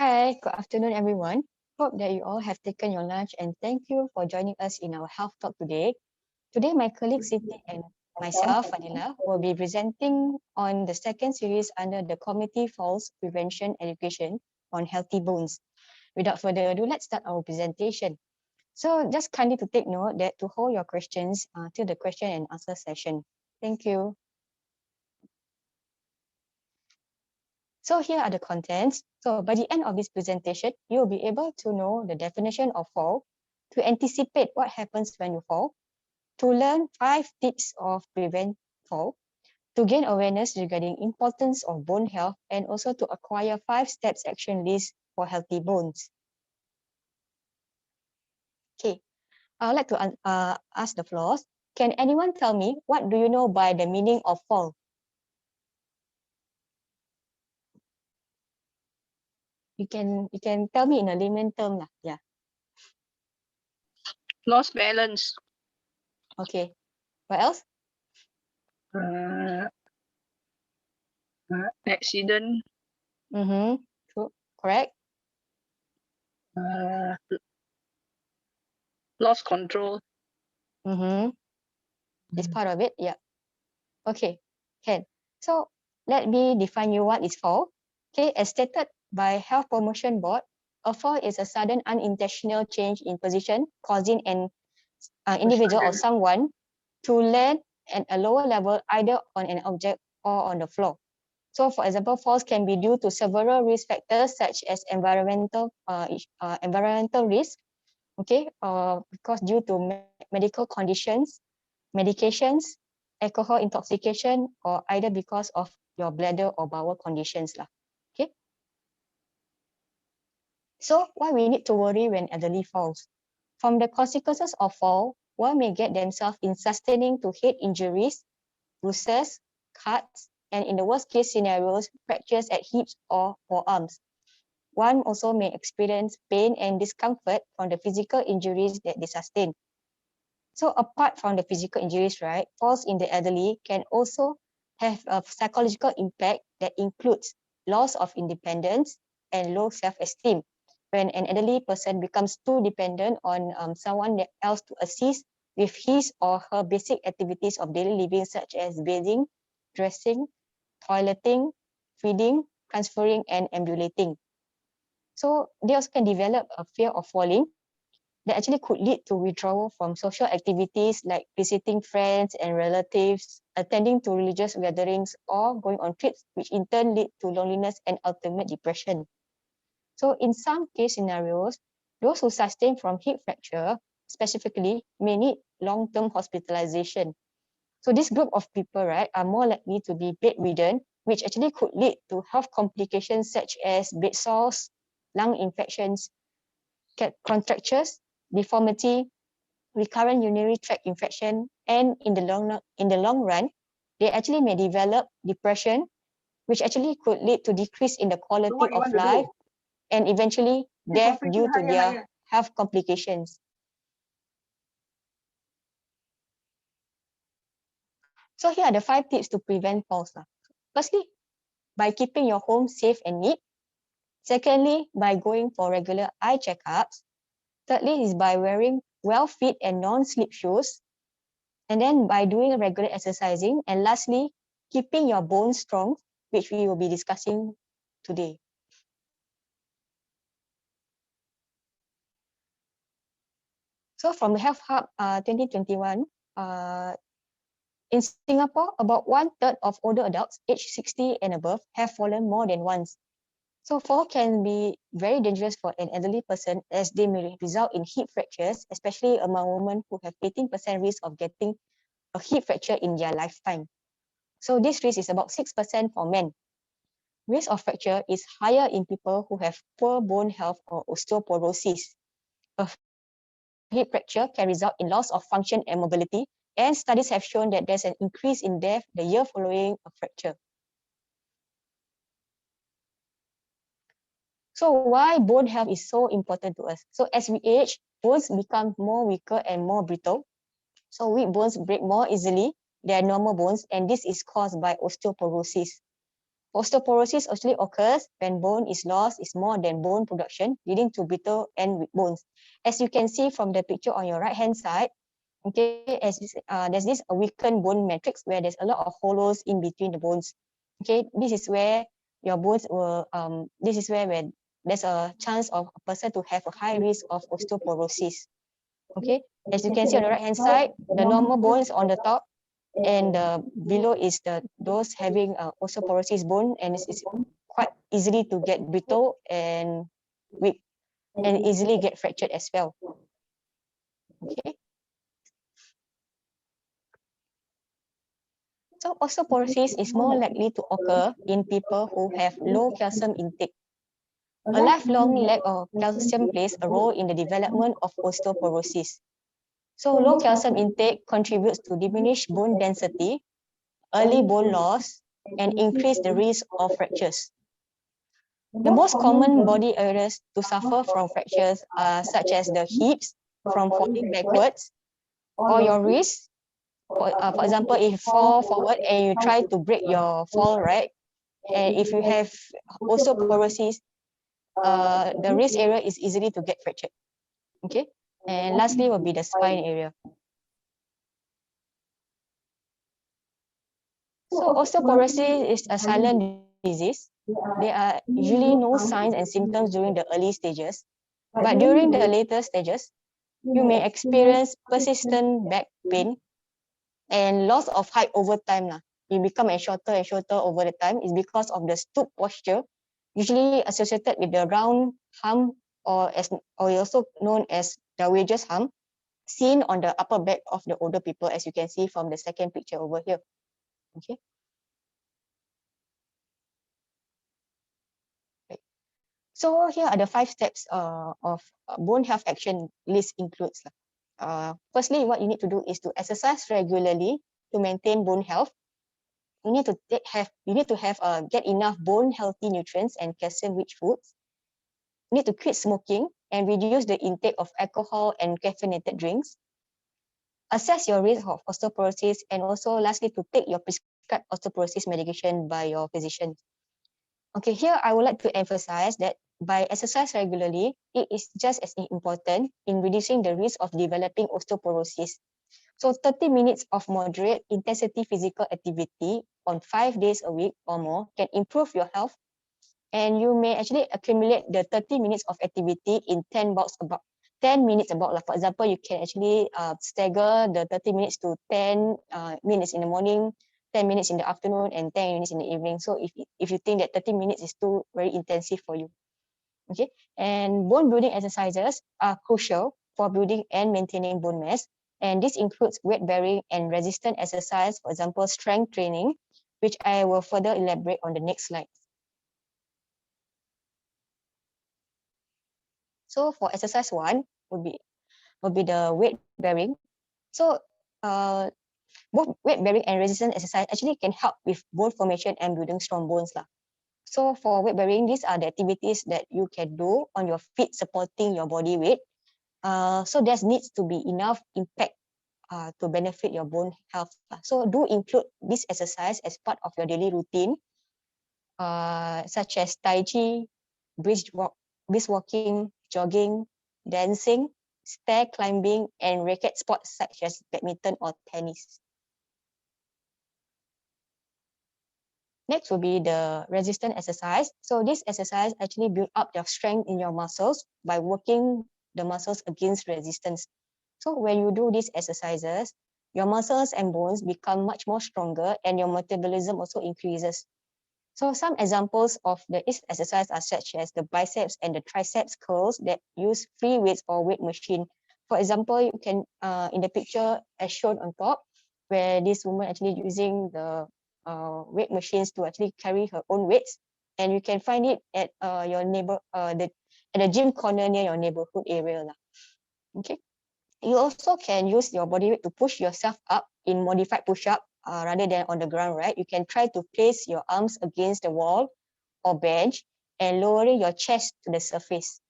Hi, good afternoon, everyone. Hope that you all have taken your lunch and thank you for joining us in our health talk today. Today, my colleague Siti and myself, Fadila, will be presenting on the second series under the Community Falls Prevention Education on Healthy Bones. Without further ado, let's start our presentation. So just kindly to take note that to hold your questions till the question and answer session. Thank you. So here are the contents. So by the end of this presentation, you'll be able to know the definition of fall, to anticipate what happens when you fall, to learn 5 tips of prevent fall, to gain awareness regarding importance of bone health, and also to acquire 5 steps action list for healthy bones. Okay, I would like to ask the floors. Can anyone tell me what do you know by the meaning of fall? You can tell me in a layman term lah. Yeah. Lost balance. Okay. What else? Accident. True. Correct. Lost control. It's part of it. Yeah. Okay. Can. So let me define you what is fall. Okay. As stated by Health Promotion Board, a fall is a sudden unintentional change in position causing an individual or someone to land at a lower level either on an object or on the floor. So, for example, falls can be due to several risk factors such as environmental risk, okay, because due to medical conditions, medications, alcohol intoxication, or either because of your bladder or bowel conditions lah. Okay. So, why we need to worry when elderly falls? From the consequences of fall, one may get themselves in sustaining to head injuries, bruises, cuts, and in the worst case scenarios, fractures at hips or forearms. One also may experience pain and discomfort from the physical injuries that they sustain. So apart from the physical injuries, right, falls in the elderly can also have a psychological impact that includes loss of independence and low self-esteem. When an elderly person becomes too dependent on someone else to assist with his or her basic activities of daily living, such as bathing, dressing, toileting, feeding, transferring, and ambulating. So they also can develop a fear of falling that actually could lead to withdrawal from social activities like visiting friends and relatives, attending to religious gatherings, or going on trips, which in turn lead to loneliness and ultimate depression. So in some case scenarios, those who sustain from hip fracture specifically may need long-term hospitalization. So this group of people, right, are more likely to be bedridden, which actually could lead to health complications such as bed sores, lung infections, contractures, deformity, recurrent urinary tract infection, and in the long run, they actually may develop depression, which actually could lead to decrease in the quality of life and eventually death due to their health complications. So here are the 5 tips to prevent falls. Firstly, by keeping your home safe and neat. Secondly, by going for regular eye checkups. Thirdly is by wearing well-fit and non-slip shoes. And then by doing regular exercising. And lastly, keeping your bones strong, which we will be discussing today. So from the Health Hub 2021, in Singapore, about 1/3 of older adults aged 60 and above have fallen more than once. So fall can be very dangerous for an elderly person as they may result in hip fractures, especially among women who have 18% risk of getting a hip fracture in their lifetime. So this risk is about 6% for men. Risk of fracture is higher in people who have poor bone health or osteoporosis. A hip fracture can result in loss of function and mobility, and studies have shown that there's an increase in death the year following a fracture. So why bone health is so important to us? So as we age, bones become more weaker and more brittle. So weak bones break more easily than normal bones, and this is caused by osteoporosis. Osteoporosis actually occurs when bone is lost is more than bone production, leading to brittle and weak bones. As you can see from the picture on your right hand side, okay, there's this a weakened bone matrix where there's a lot of hollows in between the bones. Okay, this is where your bones will this is where there's a chance of a person to have a high risk of osteoporosis. Okay, as you can see on the right hand side, the normal bones on the top and below is those having osteoporosis bone, and it's quite easily to get brittle and weak and easily get fractured as well. Okay. So osteoporosis is more likely to occur in people who have low calcium intake. A lifelong lack of calcium plays a role in the development of osteoporosis. So low calcium intake contributes to diminished bone density, early bone loss, and increase the risk of fractures. The most common body areas to suffer from fractures are such as the hips from falling backwards, or your wrist. For example, if you fall forward and you try to break your fall, right? And if you have osteoporosis, the wrist area is easily to get fractured. Okay. And lastly will be the spine area. So osteoporosis is a silent disease. There are usually no signs and symptoms during the early stages, but during the later stages, you may experience persistent back pain and loss of height over time. You become shorter and shorter over the time. It's because of the stoop posture, usually associated with the round hump or also known as the wedge's hump, seen on the upper back of the older people, as you can see from the second picture over here. Okay. Right. So here are the 5 steps of bone health action list includes. Firstly, what you need to do is to exercise regularly to maintain bone health. You need to get enough bone healthy nutrients and calcium rich foods. You need to quit smoking and reduce the intake of alcohol and caffeinated drinks. Assess your risk of osteoporosis, and also lastly to take your prescribed osteoporosis medication by your physician. Okay, here I would like to emphasize that by exercise regularly, it is just as important in reducing the risk of developing osteoporosis. So 30 minutes of moderate intensity physical activity on 5 days a week or more can improve your health, and you may actually accumulate the 30 minutes of activity in 10 minutes about. For example, you can actually stagger the 30 minutes to 10 minutes in the morning, 10 minutes in the afternoon, and 10 minutes in the evening. So if you think that 30 minutes is too very intensive for you. Okay, and bone building exercises are crucial for building and maintaining bone mass. And this includes weight bearing and resistant exercise, for example, strength training, which I will further elaborate on the next slide. So for exercise 1 will be the weight bearing. So both weight bearing and resistant exercise actually can help with bone formation and building strong bones. So for weight bearing, these are the activities that you can do on your feet supporting your body weight. So there needs to be enough impact to benefit your bone health. So do include this exercise as part of your daily routine, such as Tai Chi, brisk walking, jogging, dancing, stair climbing, and racket sports such as badminton or tennis. Next will be the resistant exercise. So this exercise actually build up your strength in your muscles by working the muscles against resistance. So when you do these exercises, your muscles and bones become much more stronger and your metabolism also increases. So some examples of this exercise are such as the biceps and the triceps curls that use free weights or weight machine. For example, you can in the picture as shown on top, where this woman actually using the weight machines to actually carry her own weights, and you can find it at your at the gym corner near your neighborhood area. Okay. You also can use your body weight to push yourself up in modified push-up rather than on the ground, right? You can try to place your arms against the wall or bench and lowering your chest to the surface.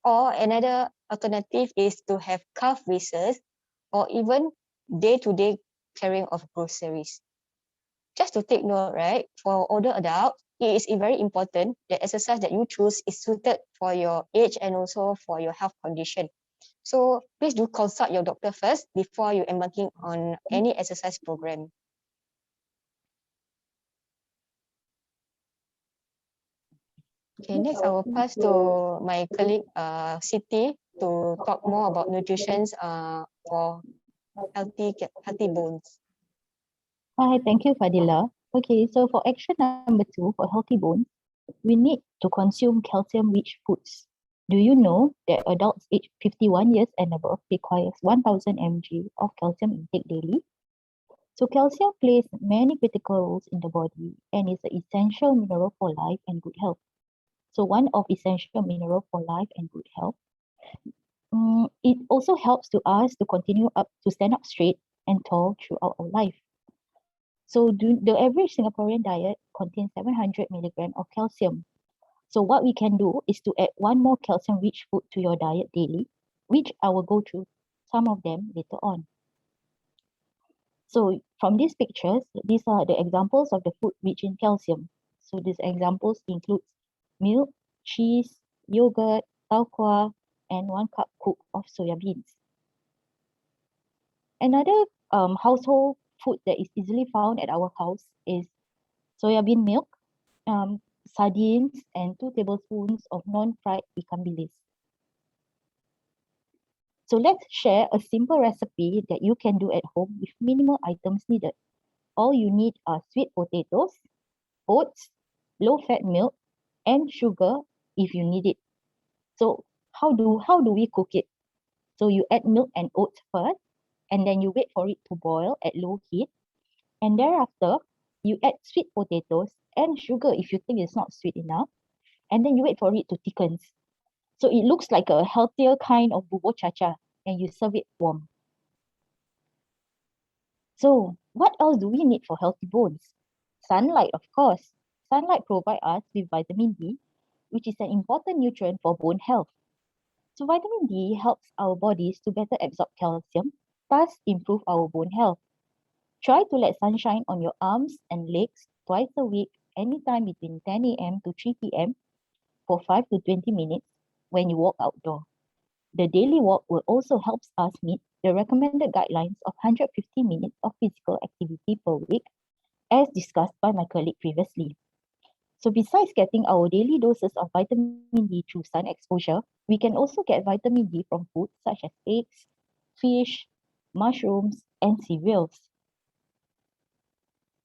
Or another alternative is to have calf raises or even day-to-day carrying of groceries. Just to take note, right? For older adults, it is very important the exercise that you choose is suited for your age and also for your health condition. So please do consult your doctor first before you embarking on any exercise program. Okay, next I will pass to my colleague Siti to talk more about nutrition for healthy bones. Hi, thank you, Fadila. Okay, so for action number 2 for healthy bones, we need to consume calcium-rich foods. Do you know that adults aged 51 years and above requires 1000 mg of calcium intake daily? So calcium plays many critical roles in the body and is an essential mineral for life and good health. So one of essential mineral for life and good health. It also helps to us to continue up to stand up straight and tall throughout our life. So the average Singaporean diet contains 700 milligram of calcium. So what we can do is to add one more calcium-rich food to your diet daily, which I will go through some of them later on. So from these pictures, these are the examples of the food rich in calcium. So these examples include milk, cheese, yogurt, tau kwa, and 1 cup cook of soya beans. Another household food that is easily found at our house is soya bean milk, sardines, and 2 tablespoons of non-fried ikan bilis. So let's share a simple recipe that you can do at home with minimal items needed. All you need are sweet potatoes, oats, low-fat milk, and sugar if you need it. So how do we cook it? So you add milk and oats first, and then you wait for it to boil at low heat. And thereafter, you add sweet potatoes and sugar if you think it's not sweet enough. And then you wait for it to thicken. So it looks like a healthier kind of bubur cha-cha, and you serve it warm. So what else do we need for healthy bones? Sunlight, of course. Sunlight provides us with vitamin D, which is an important nutrient for bone health. So vitamin D helps our bodies to better absorb calcium, thus improve our bone health. Try to let sunshine on your arms and legs twice a week, anytime between 10 a.m. to 3 p.m. for 5 to 20 minutes when you walk outdoor. The daily walk will also help us meet the recommended guidelines of 150 minutes of physical activity per week, as discussed by my colleague previously. So besides getting our daily doses of vitamin D through sun exposure, we can also get vitamin D from foods such as eggs, fish, mushrooms, and cereals.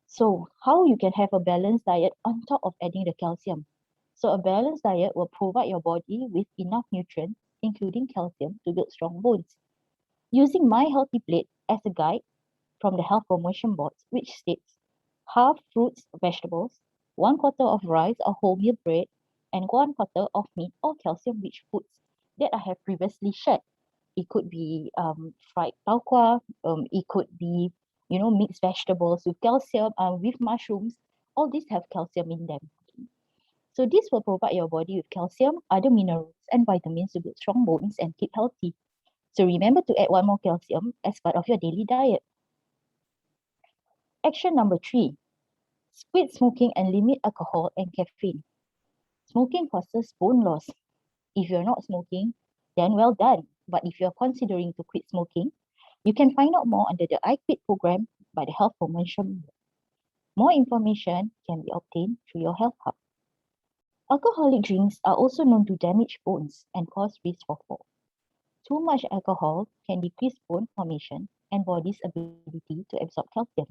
So how you can have a balanced diet on top of adding the calcium? So a balanced diet will provide your body with enough nutrients, including calcium, to build strong bones. Using My Healthy Plate as a guide from the Health Promotion Boards, which states half fruits, vegetables, 1/4 of rice or wholemeal bread, and 1/4 of meat or calcium-rich foods that I have previously shared. It could be fried tau kwa, it could be mixed vegetables with calcium, with mushrooms. All these have calcium in them. So this will provide your body with calcium, other minerals, and vitamins to build strong bones and keep healthy. So remember to add one more calcium as part of your daily diet. Action number 3. Quit smoking and limit alcohol and caffeine. Smoking causes bone loss. If you're not smoking, then well done. But if you're considering to quit smoking, you can find out more under the I Quit program by the Health Promotion Board. More information can be obtained through your health hub. Alcoholic drinks are also known to damage bones and cause risk for fall. Too much alcohol can decrease bone formation and body's ability to absorb calcium.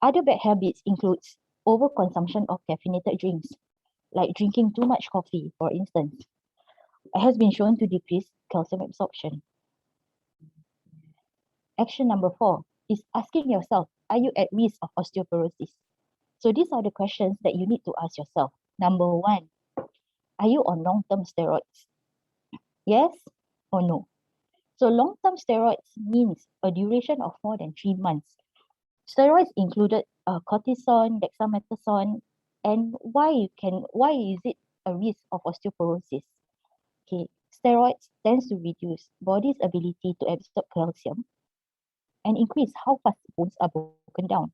Other bad habits include overconsumption of caffeinated drinks, like drinking too much coffee, for instance. It has been shown to decrease calcium absorption. Action number 4 is asking yourself, are you at risk of osteoporosis? So these are the questions that you need to ask yourself. Number 1, are you on long-term steroids? Yes or no? So long-term steroids means a duration of more than 3 months. Steroids included cortisone, dexamethasone, and why is it a risk of osteoporosis? Okay, steroids tends to reduce body's ability to absorb calcium and increase how fast bones are broken down.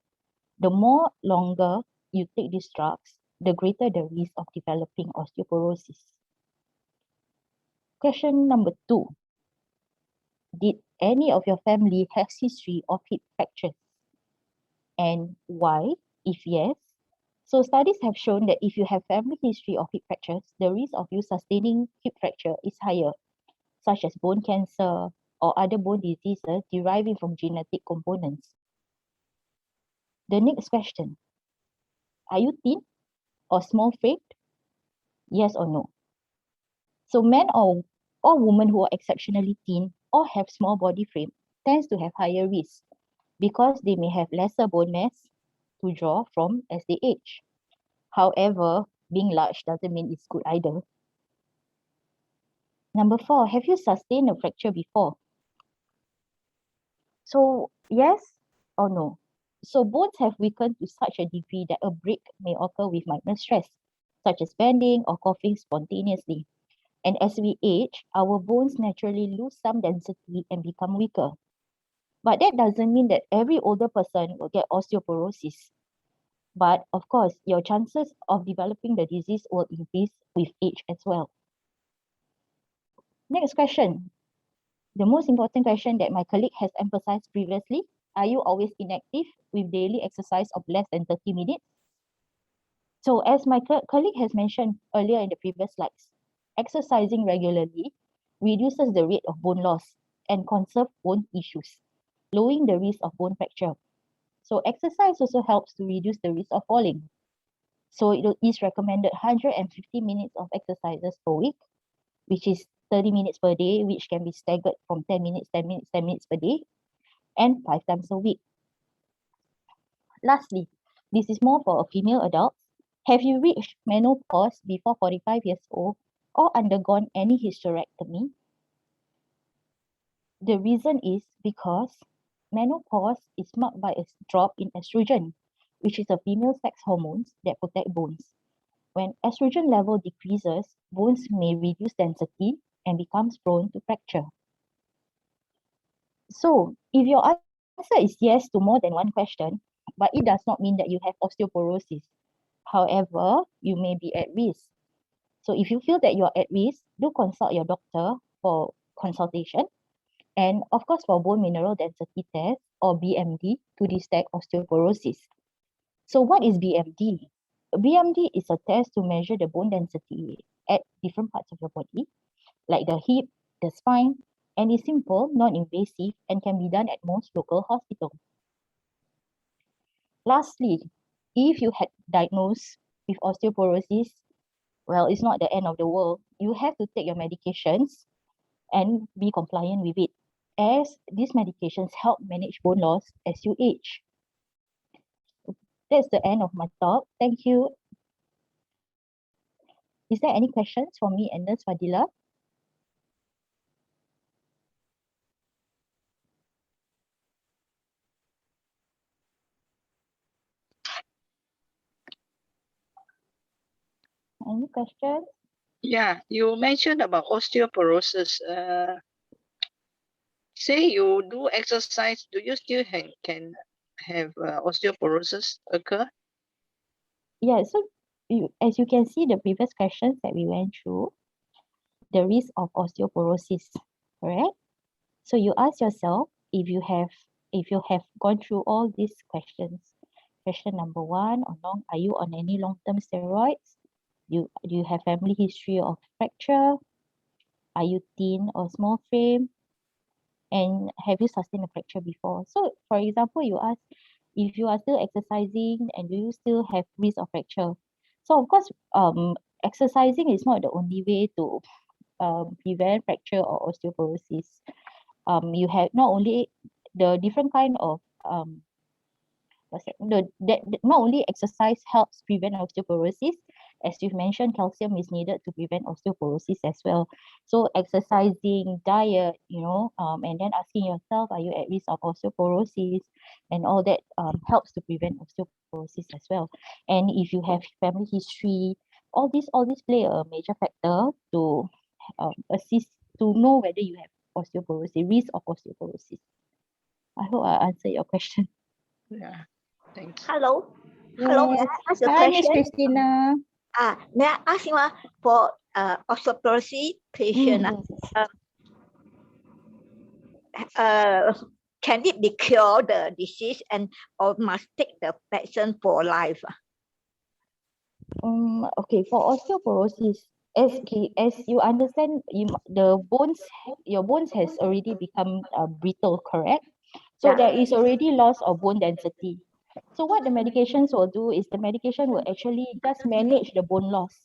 The more longer you take these drugs, the greater the risk of developing osteoporosis. Question number 2. Did any of your family has history of hip fractures? And why, if yes? So studies have shown that if you have family history of hip fractures, the risk of you sustaining hip fracture is higher, such as bone cancer or other bone diseases deriving from genetic components. The next question. Are you thin or small framed? Yes or no? So men or women who are exceptionally thin or have small body frame tends to have higher risk because they may have lesser bone mass to draw from as they age. However, being large doesn't mean it's good either. Number 4, have you sustained a fracture before? So yes or no? So bones have weakened to such a degree that a break may occur with minor stress, such as bending or coughing spontaneously. And as we age, our bones naturally lose some density and become weaker. But that doesn't mean that every older person will get osteoporosis. But of course, your chances of developing the disease will increase with age as well. Next question. The most important question that my colleague has emphasized previously, are you always inactive with daily exercise of less than 30 minutes? So as my colleague has mentioned earlier in the previous slides, exercising regularly reduces the rate of bone loss and conserve bone tissues, lowering the risk of bone fracture. So exercise also helps to reduce the risk of falling. So it is recommended 150 minutes of exercises per week, which is 30 minutes per day, which can be staggered from 10 minutes, 10 minutes, 10 minutes per day, and 5 times a week. Lastly, this is more for a female adult. Have you reached menopause before 45 years old or undergone any hysterectomy? The reason is because menopause is marked by a drop in estrogen, which is a female sex hormone that protect bones. When estrogen level decreases, bones may reduce density and becomes prone to fracture. So, if your answer is yes to more than one question, but it does not mean that you have osteoporosis. However, you may be at risk. So if you feel that you're at risk, do consult your doctor for consultation. And of course, for bone mineral density test or BMD to detect osteoporosis. So what is BMD? BMD is a test to measure the bone density at different parts of your body, like the hip, the spine, and is simple, non-invasive, and can be done at most local hospitals. Lastly, if you had diagnosed with osteoporosis, well, it's not the end of the world. You have to take your medications and be compliant with it, as these medications help manage bone loss as you age. That's the end of my talk. Thank you. Is there any questions for me and Nurse Fadila? Any questions? Yeah, you mentioned about osteoporosis. Say you do exercise, do you still can have osteoporosis occur? Yeah, so as you can see the previous questions that we went through, the risk of osteoporosis, correct? So you ask yourself if you have gone through all these questions. Question number 1, are you on any long-term steroids? Do you have family history of fracture? Are you thin or small frame? And have you sustained a fracture before? So for example, you ask if you are still exercising and do you still have risk of fracture? So of course, exercising is not the only way to prevent fracture or osteoporosis. You have not only the different kind of not only exercise helps prevent osteoporosis, as you've mentioned, calcium is needed to prevent osteoporosis as well. So exercising, diet, and then asking yourself, are you at risk of osteoporosis, and all that helps to prevent osteoporosis as well. And if you have family history, all these play a major factor to assist to know whether you have osteoporosis, risk of osteoporosis. I hope I answered your question. Yeah, thanks. Hello. Hello, may Yes. I ask a Hi, Miss question? Christina. May I ask you for osteoporosis patient, can it be cured the disease and or must take the medicine for life? Okay, for osteoporosis, as you understand, your bones has already become brittle, correct? So Yeah. there is already loss of bone density. So what the medications will do is the medication will actually just manage the bone loss.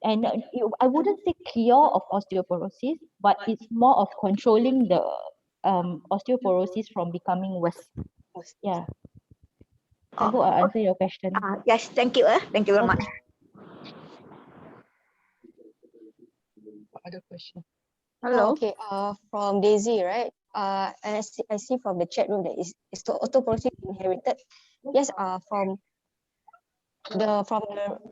And I wouldn't say cure of osteoporosis, but it's more of controlling the osteoporosis from becoming worse. Yeah. I hope I answer your question. Yes, thank you. Thank you very much. Other question. Oh, okay. From Daisy, right? And I see from the chat room that is osteoporosis inherited? Yes. From the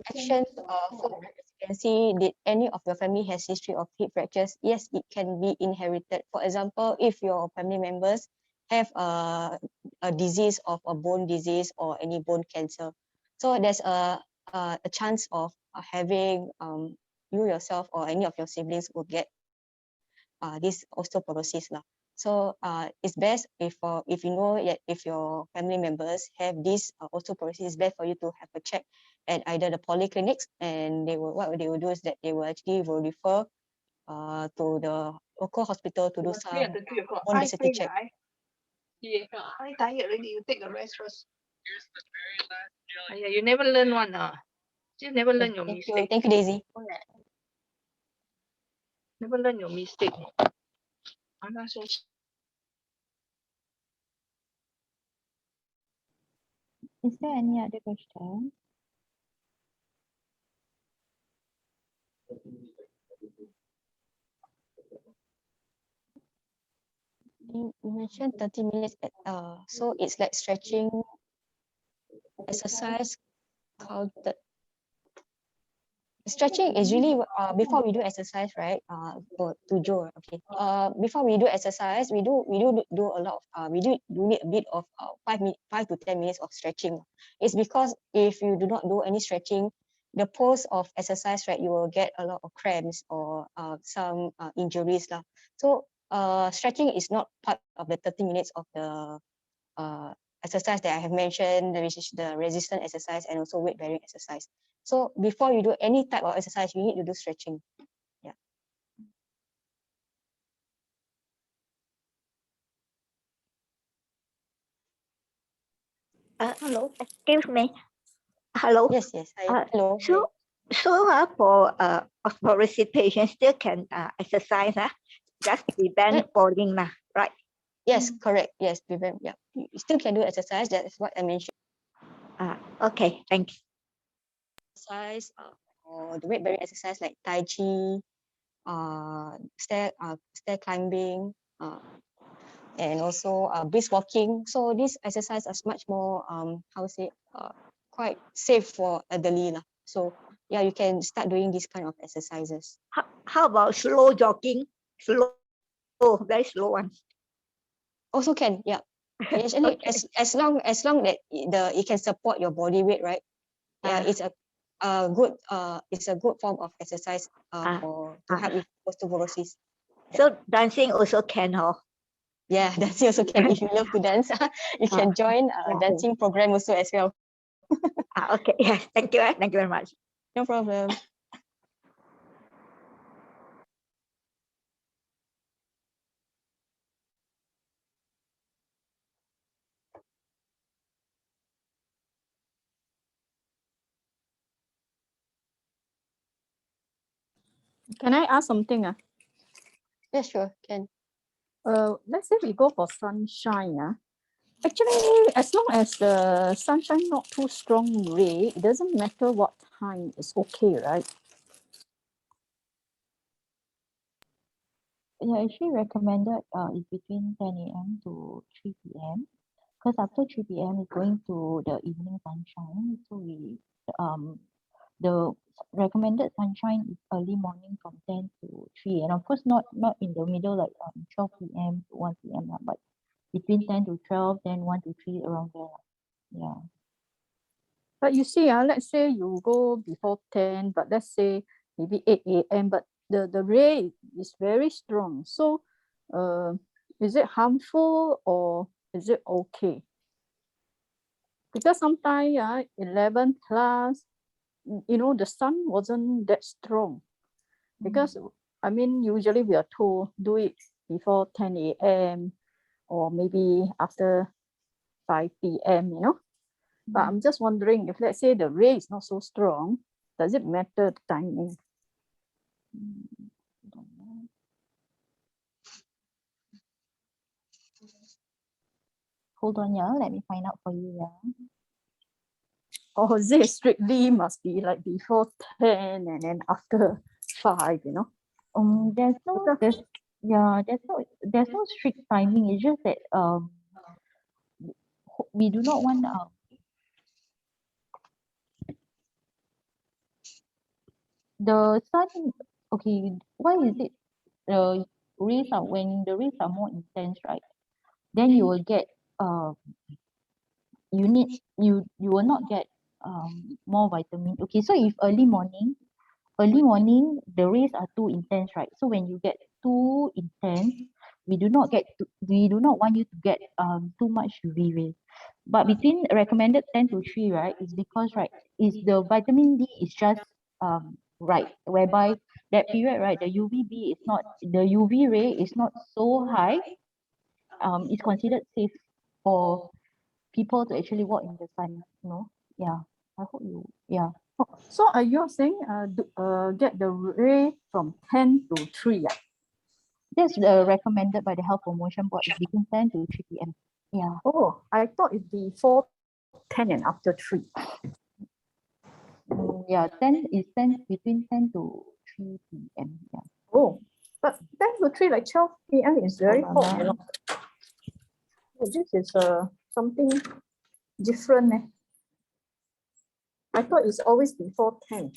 actions form, as you can see, did any of your family has history of hip fractures? Yes, it can be inherited. For example, if your family members have a disease of a bone disease or any bone cancer, so there's a chance of having you yourself or any of your siblings will get this osteoporosis lah. So it's best if you know that if your family members have this osteoporosis, it's best for you to have a check at either the polyclinics, and what they will do is that they will actually refer to the local hospital to do some bone density check. Yeah, I tired already. You take a rest first. You never learn one. You never learn your mistake. Thank you, Daisy. Never learn your mistake. I'm not so. Is there any other question? You mentioned 30 minutes. So it's like stretching exercise counted. Stretching is really before we do exercise, right? For tujuh, okay. Before we do exercise, we do a lot of we do need a bit of 5 to 10 minutes of stretching. It's because if you do not do any stretching, the post of exercise, right, you will get a lot of cramps or some injuries lah. So stretching is not part of the 30 minutes of the exercise that I have mentioned, which is the resistance exercise and also weight bearing exercise. So before you do any type of exercise, you need to do stretching. Yeah. Hello, excuse me. Hello. Yes. Hello. So for osteoporosis patients still can exercise, just prevent falling, right? Yes, correct. Yes, prevent. Yeah, you still can do exercise. That is what I mentioned. Okay, thanks. Exercise or the weight bearing exercise like Tai Chi, stair climbing, and also brisk walking. So these exercises are much more quite safe for elderly lah. So yeah, you can start doing this kind of exercises. How about slow jogging? Very slow one. Also can, yeah. Actually, Okay. as long that it can support your body weight, right? Yeah, it's a good form of exercise to help with osteoporosis. So dancing also can, Yeah, dancing also can. If you love to dance, you can join a dancing program also as well. Okay, yes, thank you. Thank you very much. No problem. Can I ask something? Yeah, sure, can. Let's say we go for sunshine. Actually, as long as the sunshine not too strong ray, it doesn't matter what time, it's okay, right? Yeah, actually recommended is between 10 a.m. to 3 p.m. because after 3 p.m. it's going to the evening sunshine. So the recommended sunshine is early morning from 10 to 3, and of course not in the middle like 12 p.m. to 1 p.m. But between 10 to 12, then 1 to 3 around there. Yeah. But you see, let's say you go before 10, but let's say maybe 8 a.m., but the ray is very strong. So is it harmful or is it okay? Because sometimes 11 plus, the sun wasn't that strong. Because I mean, usually we are told do it before 10 a.m. or maybe after 5 p.m., But I'm just wondering if, let's say, the ray is not so strong, does it matter the timing? Hold on, yeah. Let me find out for you, yeah. Or is it strictly must be like before 10 and then after 5, There's no strict timing. It's just that we do not want the sun. Okay, why is it rays are when the rays are more intense, right? Then you will get you will not get more vitamin. Okay, so if early morning the rays are too intense, right? So when you get too intense, we do not want you to get too much UV rays. But between recommended 10 to 3, right, is because, right, is the vitamin D is just right, whereby that period, right, the UV ray is not so high, is considered safe for people to actually walk in the sun, yeah. I hope you, yeah. So are you saying get the ray from 10 to 3? That's recommended by the Health Promotion Board, is between 10 to 3 p.m. Yeah. Oh, I thought it before 10 and after 3. Yeah, between 10 to 3 p.m. Yeah. Oh, but 10 to 3, like 12 p.m. is very Hold on, hot, Oh, this is something different. I thought it's always before 10.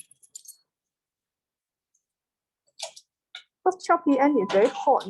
Because 12 p.m. is very hot,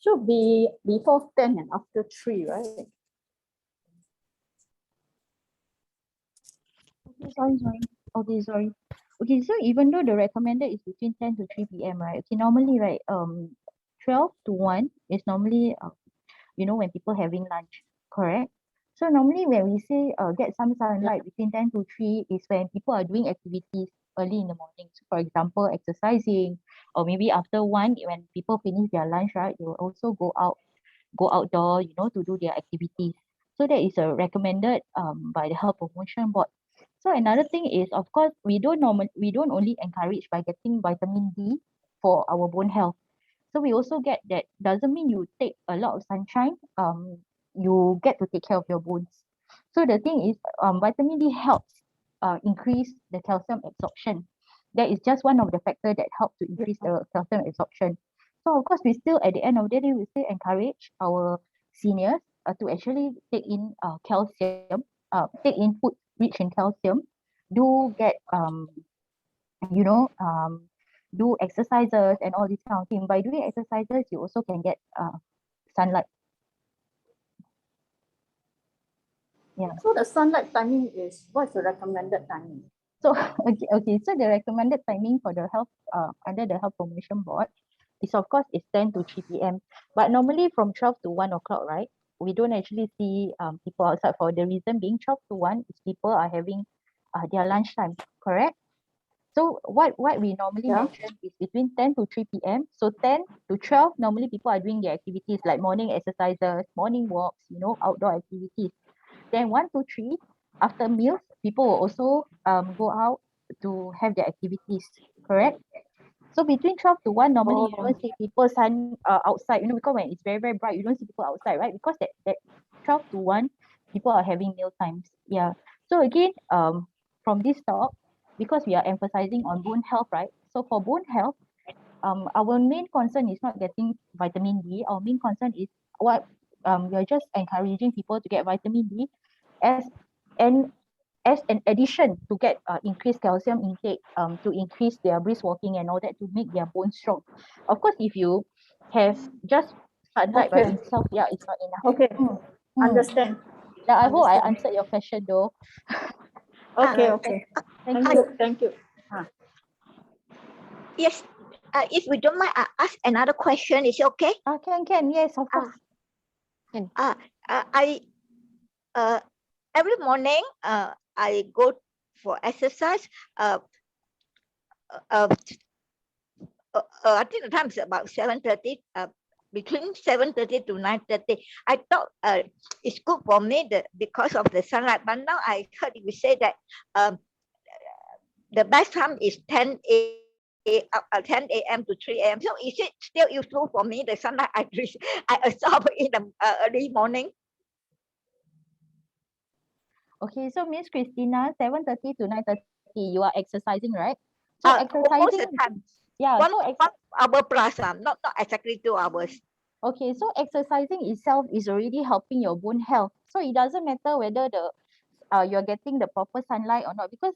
Should be before 10 and after 3, right? Okay, sorry. Okay, so even though the recommended is between 10 to 3 p.m., right? Okay, normally, right, 12 to 1 is normally, when people having lunch, correct? So normally when we say get some sunlight between 10 to 3 is when people are doing activities early in the morning. So for example, exercising, or maybe after 1, when people finish their lunch, right, they will also go outdoor, to do their activities. So that is recommended by the Health Promotion Board. So another thing is, of course, we don't only encourage by getting vitamin D for our bone health. So we also get that doesn't mean you take a lot of sunshine, you get to take care of your bones. So the thing is, vitamin D helps increase the calcium absorption. That is just one of the factors that help to increase the calcium absorption. So of course, we still, at the end of the day, we still encourage our seniors to actually take in calcium, take in food rich in calcium, do get you know do exercises and all these kind of things. By doing exercises, you also can get sunlight. Yeah. So the sunlight timing is, what's the recommended timing? So okay. So the recommended timing for the health under the Health Promotion Board is, of course, is 10 to 3 p.m. But normally from 12 to 1 o'clock, right? We don't actually see people outside, for the reason being 12 to 1 is people are having their lunchtime, correct? So what we normally mention is between 10 to 3 p.m. So 10 to 12, normally people are doing their activities like morning exercises, morning walks, outdoor activities. Then 1 to 3, after meals, people will also go out to have their activities, correct? So between 12 to 1, normally you don't see people outside, because when it's very, very bright, you don't see people outside, right? Because that 12 to 1, people are having meal times. Yeah. So again, from this talk, because we are emphasizing on bone health, right? So for bone health, our main concern is not getting vitamin D. Our main concern is what we're just encouraging people to get vitamin D as an addition to get increased calcium intake, to increase their brisk walking and all that, to make their bones strong. Of course, if you have just sunlight by Okay. itself, yeah, it's not enough. Okay, Mm. understand. Now, I hope I Understand. answered your question though. Okay, Uh, okay. Thank Thank you. you, thank you. Yes. If we don't mind, I ask another question. Is it okay? Can, yes, of course. I every morning I go for exercise. I think the time is about 7:30. Between 7:30 to 9:30. I thought it's good for me because of the sunlight. But now I heard you say that the best time is 10 a.m. to 3 a.m. So is it still useful for me, the sunlight I absorb in the early morning? Okay, so Miss Christina, 7:30 to 9:30, you are exercising, right? So Almost exercising, the time. yeah. One So hour plus, not exactly 2 hours. okay, so exercising itself is already helping your bone health. So it doesn't matter whether you're getting the proper sunlight or not, because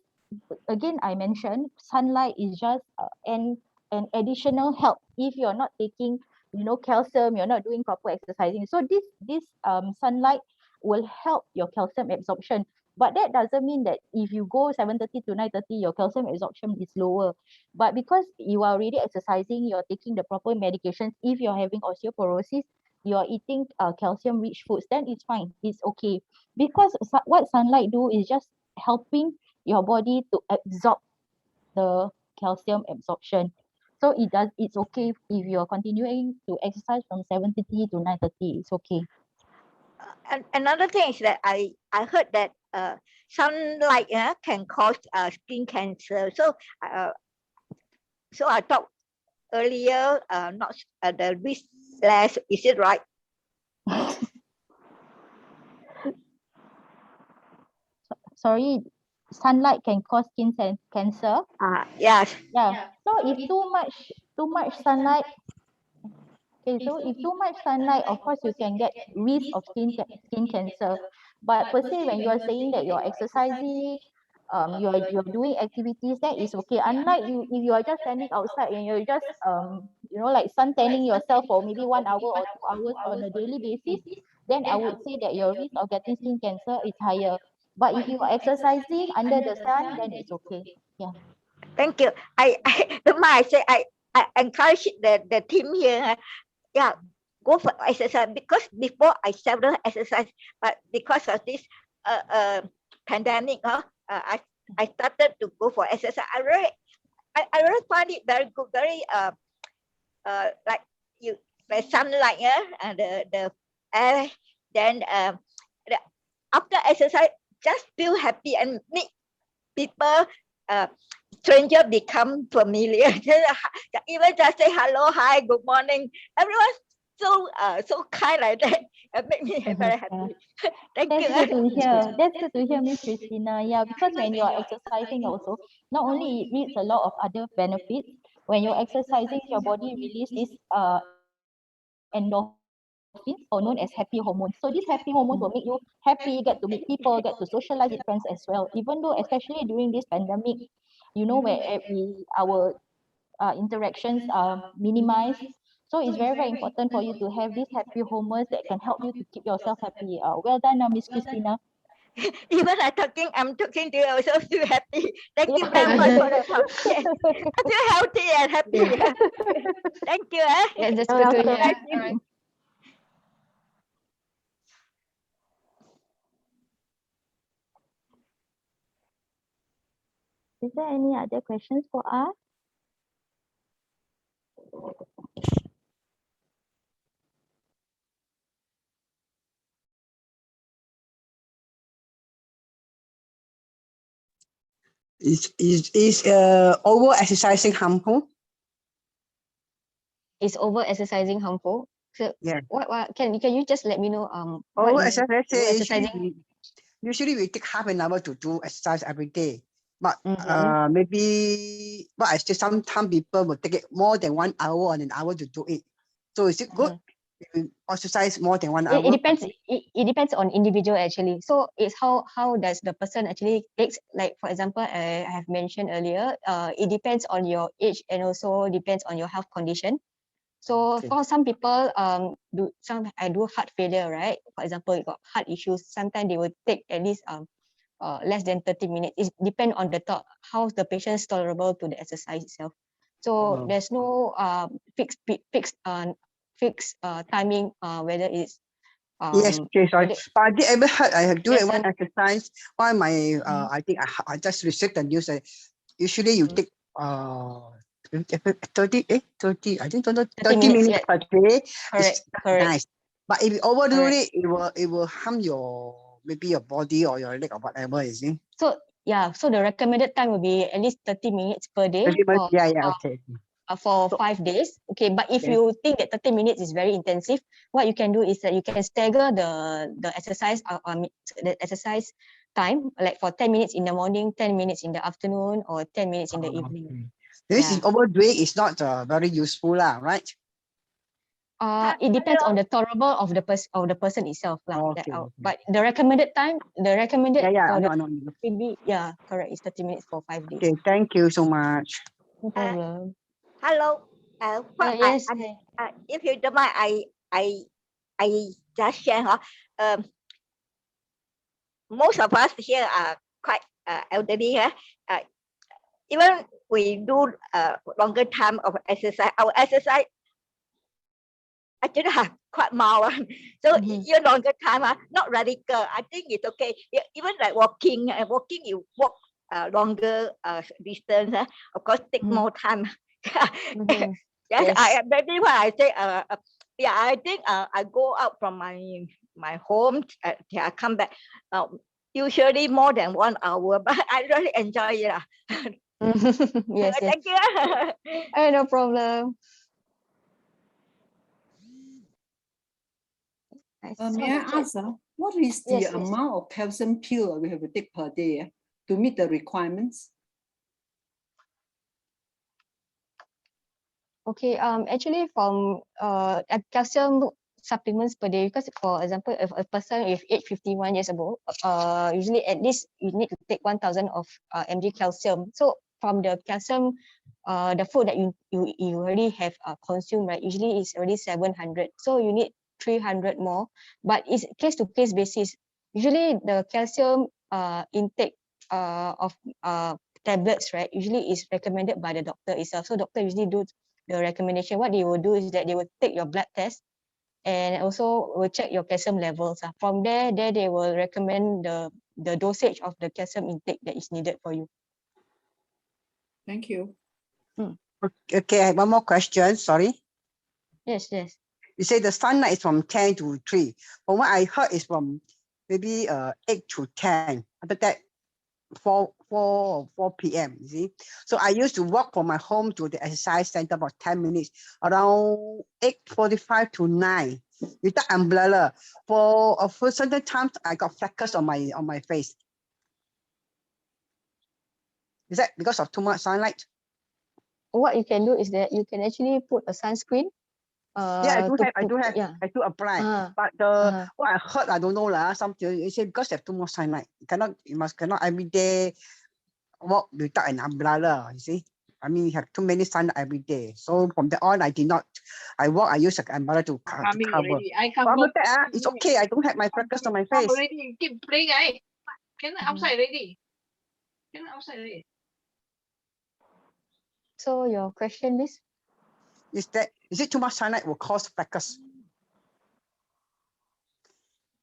again I mentioned sunlight is just an additional help. If you're not taking, calcium, you're not doing proper exercising. So this sunlight will help your calcium absorption. But that doesn't mean that if you go 7:30 to 9:30, your calcium absorption is lower. But because you are already exercising, you're taking the proper medications. If you're having osteoporosis, you're eating calcium rich foods, then it's fine, it's okay. Because what sunlight do is just helping your body to absorb the calcium absorption. So it's okay if you're continuing to exercise from 7:30 to 9:30, it's okay. And another thing is that I heard that sunlight can cause skin cancer. So I thought earlier not the risk less. Is it right? Sorry, sunlight can cause skin cancer. Yes. Yeah. So if too much sunlight, okay, so if too much sunlight, of course you can get risk of skin cancer. But per se, when you are saying that you're exercising, you're doing activities, that is okay. Unlike you, if you are just standing outside and you're just like sun tanning yourself for maybe 1 hour or 2 hours on a daily basis, then I would say that your risk of getting skin cancer is higher. But if you are exercising under the sun, then it's okay. Yeah. Thank you. I say I encourage the team here. Yeah, go for exercise, because before I seldom exercise, but because of this pandemic, I started to go for exercise. I really find it very good, very like the sunlight, and the air. Then after exercise, just feel happy and meet people. Stranger become familiar. Even just say hello, hi, good morning. Everyone so kind like that. It make me very happy. Thank That's you. good to hear. That's good to hear, Miss Christina. Yeah, because when you are exercising also, not only it reaps a lot of other benefits, when you're exercising, your body release this endorphins, or known as happy hormones. So these happy hormones will make you happy, get to meet people, get to socialize with friends as well. Even though, especially during this pandemic, where our interactions are minimized. So it's very, very important for you to have these happy hormones that can help you to keep yourself happy. Well done, Miss Christina. Even I'm talking to you, also feel happy. Thank you Yeah, very much for the talk. Yes. I feel healthy and happy. Yeah. Thank you. That's You're good to welcome. hear. All right. Is there any other questions for us? Is over exercising harmful? Is over exercising harmful? So Yeah. what can you just let me know Over what you mean? exercising. Over exercising. Usually we take half an hour to do exercise every day. But maybe, but I still some people will take it more than 1 hour or an hour to do it. So is it good if you exercise more than 1 hour? It depends. It depends on individual actually. So it's how does the person actually takes. Like for example, I have mentioned earlier. It depends on your age and also depends on your health condition. So Okay. for some people, I do heart failure, right? For example, you got heart issues. Sometimes they will take at least less than 30 minutes. It depends on the how the patient is tolerable to the exercise itself. So there's no fixed timing whether it's Yes, okay, sorry. whether But I did ever heard I do it one lesson. exercise. Why my I think I just received the news that usually you take 30 30 I think 30 minutes, minutes yeah. per day. Correct, It's correct, nice. But if you overdo correct. it will harm your maybe your body or your leg or whatever, you see. So yeah, so the recommended time will be at least 30 minutes per day 30 minutes, for yeah, okay. for So, 5 days. Okay, but if yes. you think that 30 minutes is very intensive, what you can do is that you can stagger the exercise the exercise time, like for 10 minutes in the morning, 10 minutes in the afternoon, or 10 minutes in the evening. Okay. This is Yeah. overdoing is not very useful, right? It depends on the tolerable of the person itself, lah. Okay. But the recommended time, Yeah, for I the know. maybe, yeah, correct, is 30 minutes for 5 days. Okay, thank you so much. No problem. Hello. What Yes. if you don't mind, I just share. Most of us here are quite elderly. Even we do longer time of exercise, our exercise actually have quite mild. So your longer time, not radical. I think it's okay. Even like walking, you walk longer distance. Of course, take more time. Yes, Yes. maybe why I say yeah, I think I go out from my home till I come back. Usually more than 1 hour, but I really enjoy it. Yes, yes. Thank you. No problem. May I ask, what is the Yes, yes. amount of calcium pill we have to take per day to meet the requirements? Okay, actually from calcium supplements per day, because for example, if a person with age 51 years old, usually at least you need to take 1000 of mg calcium. So from the calcium, the food that you already have consumed, right, usually is already 700. So you need 300 more, but it's case to case basis. Usually the calcium intake of tablets, right, usually is recommended by the doctor itself. So doctor usually do the recommendation. What they will do is that they will take your blood test and also will check your calcium levels. From there they will recommend the dosage of the calcium intake that is needed for you. Thank you. Okay, I have one more question. Sorry. Yes, yes. You say the sunlight is from 10 to 3. From what I heard is from maybe 8 to 10. After that, 4 p.m. You see, so I used to walk from my home to the exercise center about 10 minutes, around 8:45 to 9 without umbrella. For certain times, I got freckles on my face. Is that because of too much sunlight? What you can do is that you can actually put a sunscreen. Yeah, I do have. Yeah. I do apply. But what I heard, I don't know lah. Something you say because they have too much sunlight. You cannot every day walk without an umbrella. You see, I mean, you have too many sun every day. So from then on, I did not. I use an umbrella to cover. Already. I come But home. it's okay. I don't have my freckles on my face. Already, you keep playing, Can outside already. Can outside already. So your question is? Is it too much sunlight will cause freckles?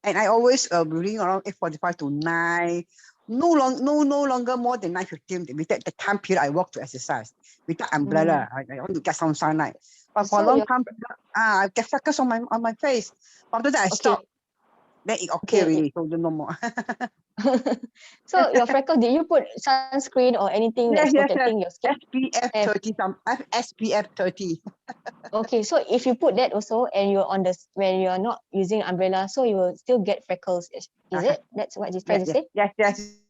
And I always reading around 8:45 to 9. No longer more than 9:15. With the time period I walk to exercise without umbrella. I want to get some sunlight. But for a long time, I get freckles on my face. After that, I stop. Then it's okay already. So no more. So your freckles, did you put sunscreen or anything that's protecting your skin? SPF 30. SPF 30. Okay, so if you put that also, and you're when you're not using umbrella, so you will still get freckles. Is it? That's what you're trying to say? Yes.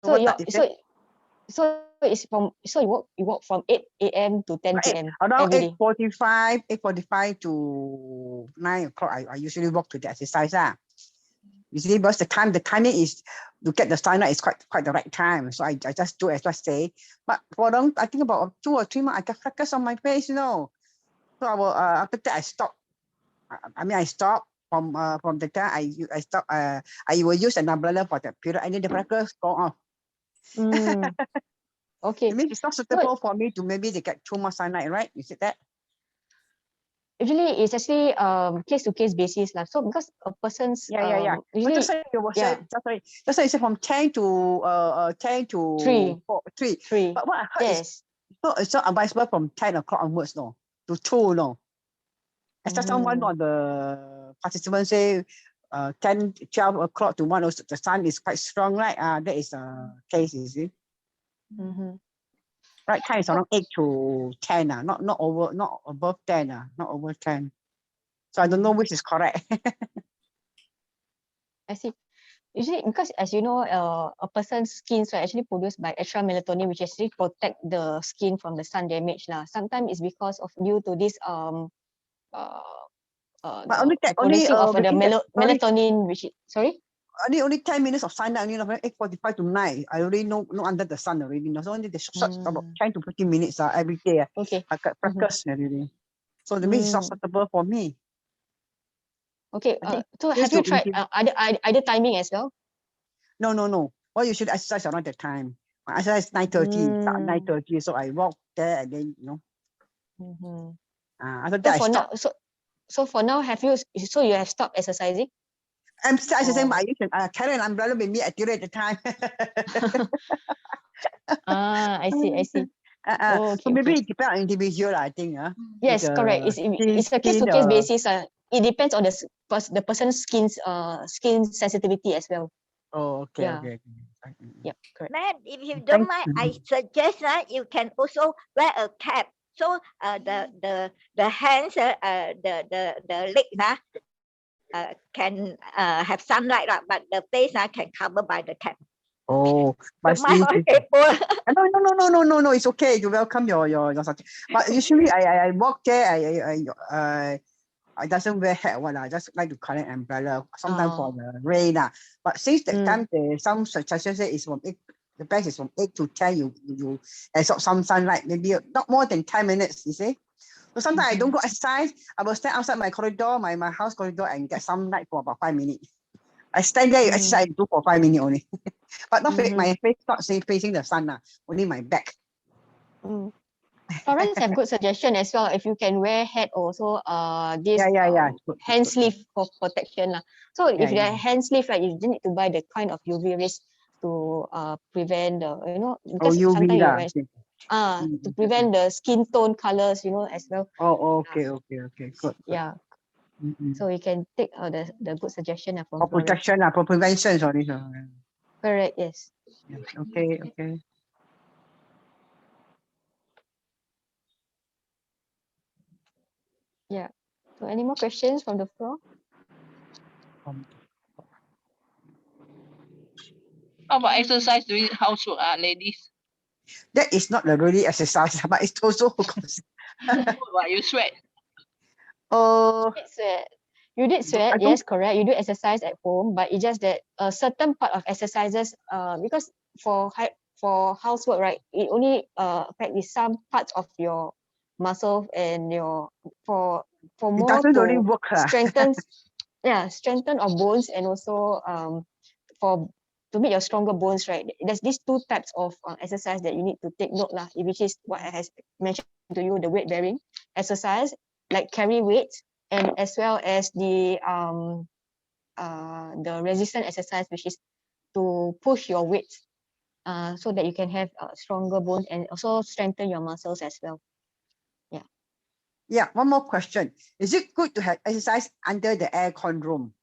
So what your time is it? so it's from you work from 8 a.m. to 10 p.m. Around every day. 8:45 to 9 o'clock. I usually walk to the exercise. You see, because the timing is to get the sunlight is quite the right time. So I just do as I say. But for long, I think about 2 or 3 months, I got freckles on my face, So I will after that I stop. I stop from the time I stop. I will use an umbrella for that period, and then the freckles go off. Mm. Okay. It means it's not suitable for me to maybe they get too much sunlight, right? You said that? Usually it's actually case to case basis lah. So because a person's Yeah. usually Just like you were saying, just like you said from 10 to 3. 3. But what I heard is it's not advisable from 10 o'clock onwards, to 2, As someone on the participants say 10, 12 o'clock to 1, also the sun is quite strong, right? That is the case, you see. Right time is around 8 to 10, not above 10, not over 10. So I don't know which is correct. I see. Usually, because as you know, a person's skins are actually produced by extra melatonin, which actually protect the skin from the sun damage lah. Sometimes it's because of due to this But only producing of the melatonin, which sorry. Only 10 minutes of sunlight, 8:45 to 9. I already know under the sun already. So only the short about 10 to 15 minutes every day. Okay. I got freckles already. So the means it's not suitable for me. Okay. So have you tried other timing as well? No. Well, you should exercise around that time. I exercise 9:30. Start at 9:30. So I walk there and then after that I stop. So for now, you have stopped exercising? I'm still exercising, but I used to carry an umbrella with me at the time. I see. So maybe it depends on individual, I think. Yes, correct. It's a case to case basis. It depends on the person's skin sensitivity as well. Oh, okay. Okay. Yep, correct. Ma'am, if you don't mind, I suggest you can also wear a cap. So the hands, the legs can have sunlight, but the face can cover by the cap. Oh, but no. It's okay to welcome your subject. But usually I walk there. I doesn't wear hat one. I just like to carry an umbrella sometimes for the rain. But since that time, some suggestions say it's from 8. The best is from 8 to 10. You absorb some sunlight, maybe not more than 10 minutes. You see. So sometimes I don't go exercise. I will stand outside my corridor, my house corridor, and get some light for about 5 minutes. I stand there, exercise, do for 5 minutes only. But not my face, not facing the sun, only my back. Parents have good suggestion as well. If you can wear hat also, this hand sleeve for protection lah. So if the hand sleeve, right, you need to buy the kind of UV rays to prevent the because sometimes to prevent the skin tone colors as well. Oh, okay, good. Yeah. So you can take the good suggestion from for protection, for prevention, sorry. Correct, yes. Okay. Yeah. So any more questions from the floor? How about exercise doing housework, ladies? That is not a really exercise, but it's also You sweat. You did sweat, yes, correct. You do exercise at home, but it's just that a certain part of exercises, because for housework, right, it only affects some parts of your muscle and for more doesn't really work. strengthen our bones, and also to make your stronger bones, right? There's these 2 types of exercise that you need to take note lah, which is what I has mentioned to you, the weight bearing exercise, like carry weights, and as well as the resistance exercise, which is to push your weight so that you can have stronger bones and also strengthen your muscles as well. Yeah, one more question. Is it good to have exercise under the aircon room?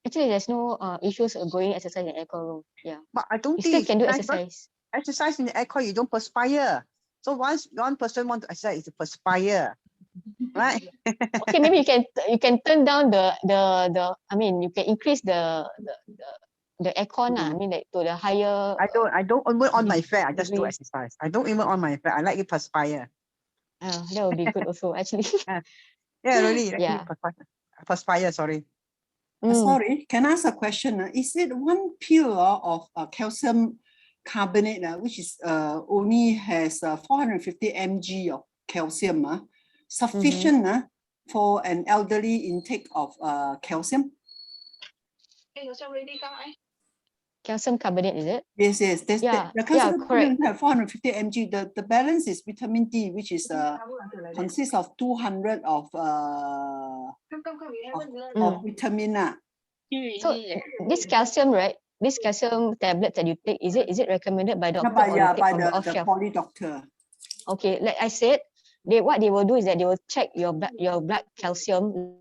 Actually, there's no issues of going exercise in the aircon room. Yeah. But I don't you think still can do exercise. Exercise in the aircon, you don't perspire. So once one person want to exercise, is to perspire, right? Okay, maybe you can turn down you can increase the the aircon, I mean, like to the higher. I don't even on my fan. I just do degree. exercise. I don't even on my fan. I like it perspire. That would be good also, actually. Yeah, really. Yeah. Perspire. Sorry. Sorry, can I ask a question? Is it one pill of calcium carbonate, which is only has 450 mg of calcium, sufficient for an elderly intake of calcium? Calcium carbonate, is it? Yes, yes. There's Yeah, the calcium correct. have 450 mg. The balance is vitamin D, which is consists of 200 of vitamin. So this calcium, right? This calcium tablet that you take, is it recommended by doctor or you take By from the off the shelf? poly doctor. Okay, like I said, what they will do is that they will check your blood calcium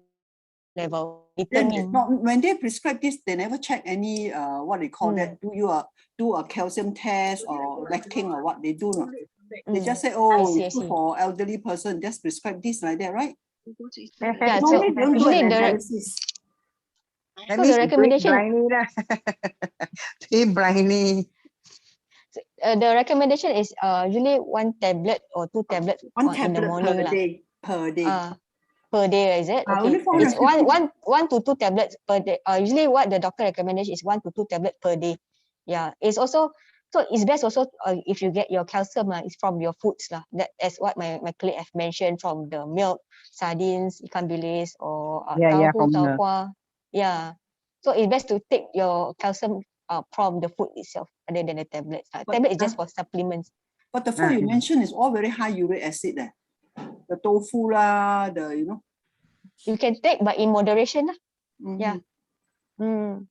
level, Then, determine. no, when they prescribe this, they never check any what they call that. Do a calcium test or lacting or what they do not. They just say, oh, I it's see. good for elderly person. Just prescribe this like that, right? Yeah, so Normally, they don't do usually an the analysis. That so means the you do it recommendation, blindly lah. Do it blindly. the recommendation is usually one tablet or two tablets One in the tablet morning lah. per day. Per day, is it? Only Okay. It's 450. one to two tablets per day. Usually what the doctor recommends is 1 to 2 tablets per day. Yeah. It's also, so it's best also if you get your calcium it's from your foods lah. That's what my colleague have mentioned, from the milk, sardines, ikan bilis, or from the- tauhua. Yeah. So it's best to take your calcium from the food itself rather than the tablets. Tablet is just for supplements. But the food you mentioned is all very high uric acid. The tofu lah, You can take, but in moderation lah. Mhm. Yeah.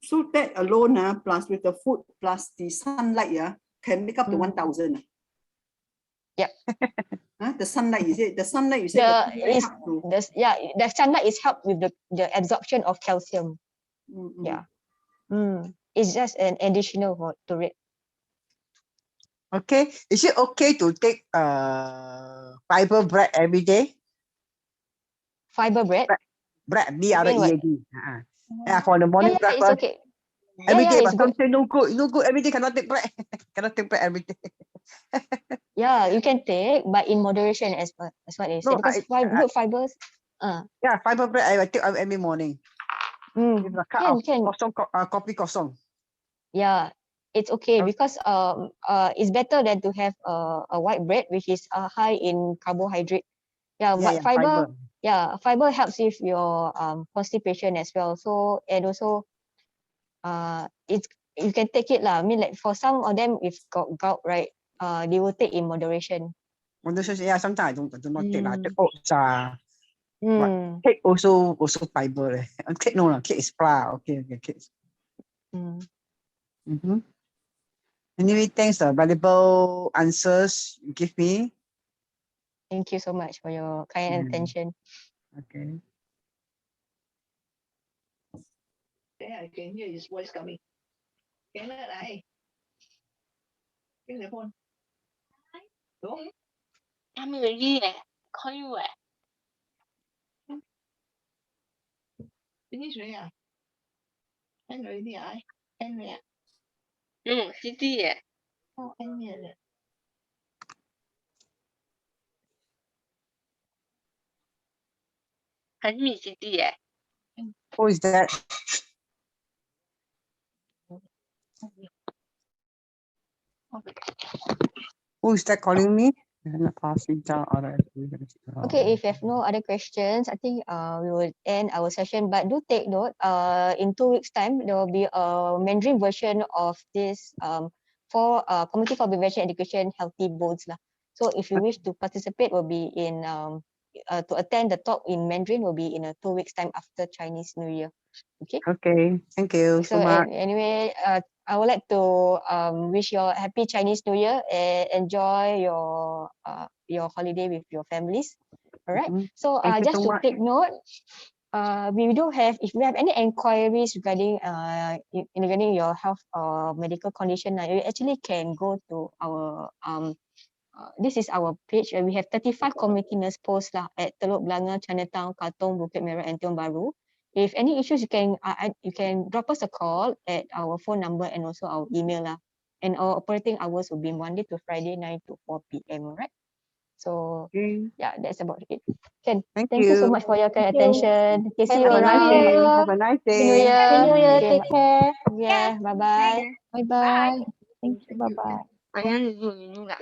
So that alone, plus with the food, plus the sunlight, can make up to 1,000. Yeah. The sunlight, is it? The sunlight, you said the sunlight is help with the absorption of calcium. Yeah. It's just an additional to it. Okay. Is it okay to take fiber bread every day? Fiber bread? Bread, B-R-E-A-D. Yeah, for the morning Yeah, it's okay. Every day, it's but some good. say no good. Every day cannot take bread. Cannot take bread every day. Yeah, you can take, but in moderation, as what they say. No, Because good fibers. Yeah, fiber bread I take every morning. With a cup of kosong, coffee kosong. Yeah, it's okay because it's better than to have a white bread which is high in carbohydrate. Yeah, but fiber. Yeah, fiber helps with your constipation as well. So, and also it's, you can take it lah. I mean, like for some of them, if got gout, right, they will take in moderation. Moderation, yeah. Sometimes I do not take. I take oats. But cake also fiber. Cake no, cake is flour. Okay, cake. Anyway, thanks for valuable answers you give me. Thank you so much for your kind attention. Okay. There I can hear his voice coming. Can I? Bring the phone. No? I'm ready. Call you. Finish already. End already. End already. No, City. Oh, end already.还是City. Who is that? Who is that calling me? Okay, if you have no other questions, I think we will end our session. But do take note, in 2 weeks' time, there will be a Mandarin version of this for Committee for Prevention Education Healthy Bones lah. So if you wish to participate, will be in to attend the talk in Mandarin will be in 2 weeks' time after Chinese New Year. Okay. Okay. Thank you so much. Anyway, I would like to wish you a happy Chinese New Year and enjoy your holiday with your families. All right. So just to take note, we do have, if we have any inquiries regarding your health or medical condition, you actually can go to our this is our page, and we have 35 community nurse posts lah at Teluk Belanga, Chinatown, Katong, Bukit Merah, and Tiong Bahru. If any issues, you can drop us a call at our phone number and also our email lah. And our operating hours will be Monday to Friday, 9 to 4 p.m. Alright. So Okay. yeah, that's about it. Ken, Thank thank you so you. much for your kind Thank you. attention. Okay, see you Have a nice around. day. Have a nice Happy New day. Year. Happy New Year. Okay, Take care. yeah, bye bye. Bye bye. Thank you. Thank Bye you. bye. Ayah dulu lah.